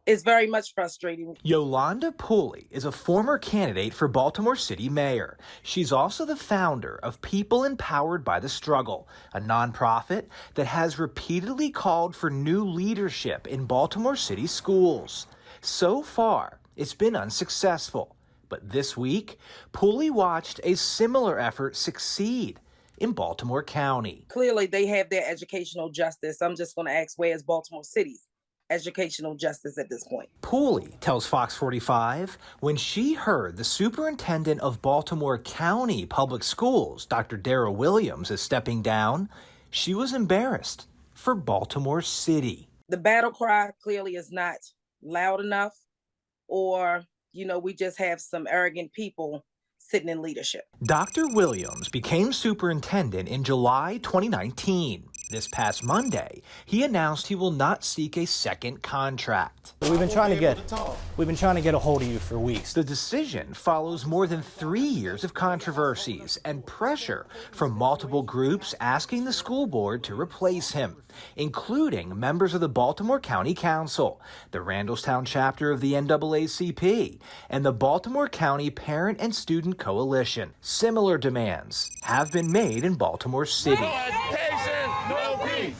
It's very much frustrating. Yolanda Pooley is a former candidate for Baltimore City mayor. She's also the founder of People Empowered by the Struggle, a nonprofit that has repeatedly called for new leadership in Baltimore City schools. So far, it's been unsuccessful. But this week, Pooley watched a similar effort succeed in Baltimore County. Clearly, they have their educational justice. I'm just going to ask, where's Baltimore City's educational justice at this point? Pooley tells Fox 45 when she heard the superintendent of Baltimore County Public Schools, Dr. Darryl Williams, is stepping down, she was embarrassed for Baltimore City. The battle cry clearly is not loud enough, or, we just have some arrogant people sitting in leadership. Dr. Williams became superintendent in July 2019. This past Monday, he announced he will not seek a second contract. We've been trying to get a hold of you for weeks. The decision follows more than 3 years of controversies and pressure from multiple groups asking the school board to replace him, including members of the Baltimore County Council, the Randallstown chapter of the NAACP, and the Baltimore County Parent and Student Coalition. Similar demands have been made in Baltimore City.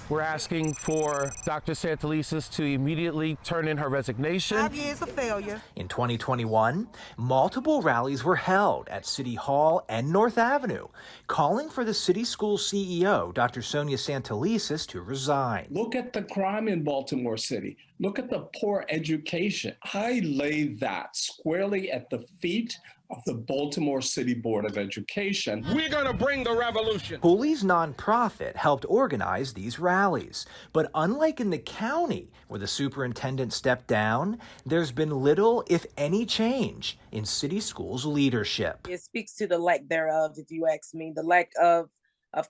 We're asking for Dr. Santelises to immediately turn in her resignation. 5 years of failure. In 2021, multiple rallies were held at City Hall and North Avenue, calling for the city school CEO, Dr. Sonia Santelises, to resign. Look at the crime in Baltimore City. Look at the poor education. I lay that squarely at the feet of the Baltimore City Board of Education. We're going to bring the revolution. Pooley's nonprofit helped organize these rallies. But unlike in the county, where the superintendent stepped down, there's been little, if any, change in city schools leadership. It speaks to the lack thereof, if you ask me, the lack of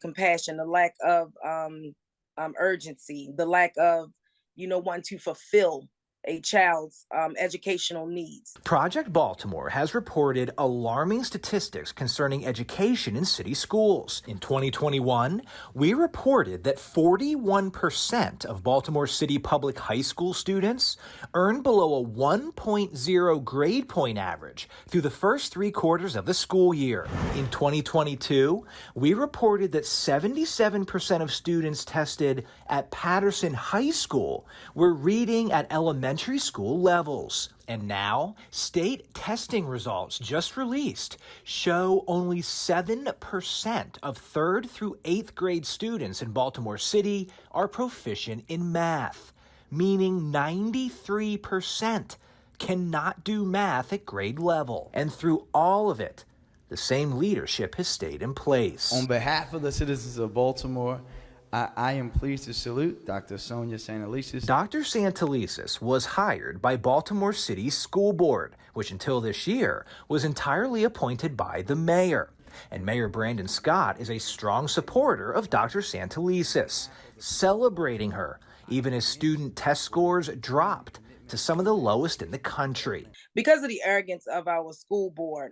compassion, the lack of urgency, the lack of, wanting to fulfill a child's educational needs. Project Baltimore has reported alarming statistics concerning education in city schools. In 2021, we reported that 41% of Baltimore City public high school students earned below a 1.0 grade point average through the first 3 quarters of the school year. In 2022, we reported that 77% of students tested at Patterson High School were reading at elementary school levels. And now, state testing results just released show only 7% of 3rd through 8th grade students in Baltimore City are proficient in math, meaning 93% cannot do math at grade level. And through all of it, the same leadership has stayed in place. On behalf of the citizens of Baltimore, I am pleased to salute Dr. Sonia Santelises. Dr. Santelises was hired by Baltimore City School Board, which until this year was entirely appointed by the mayor. And Mayor Brandon Scott is a strong supporter of Dr. Santelises, celebrating her even as student test scores dropped to some of the lowest in the country. Because of the arrogance of our school board,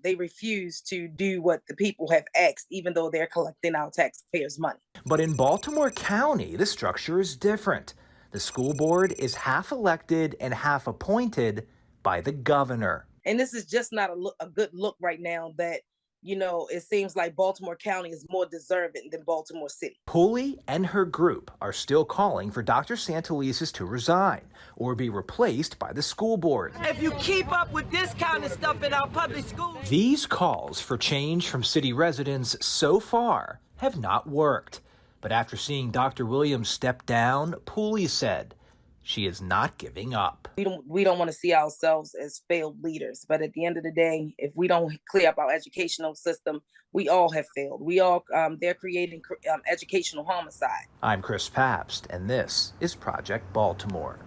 they refuse to do what the people have asked, even though they're collecting our taxpayers' money. But in Baltimore County, the structure is different. The school board is half elected and half appointed by the governor. And this is just not a good look right now that, it seems like Baltimore County is more deserving than Baltimore City. Pooley and her group are still calling for Dr. Santelises to resign or be replaced by the school board. If you keep up with this kind of stuff in our public schools. These calls for change from city residents so far have not worked. But after seeing Dr. Williams step down, Pooley said she is not giving up. We don't want to see ourselves as failed leaders. But at the end of the day, if we don't clear up our educational system, we all have failed. They're creating educational homicide. I'm Chris Pabst, and this is Project Baltimore.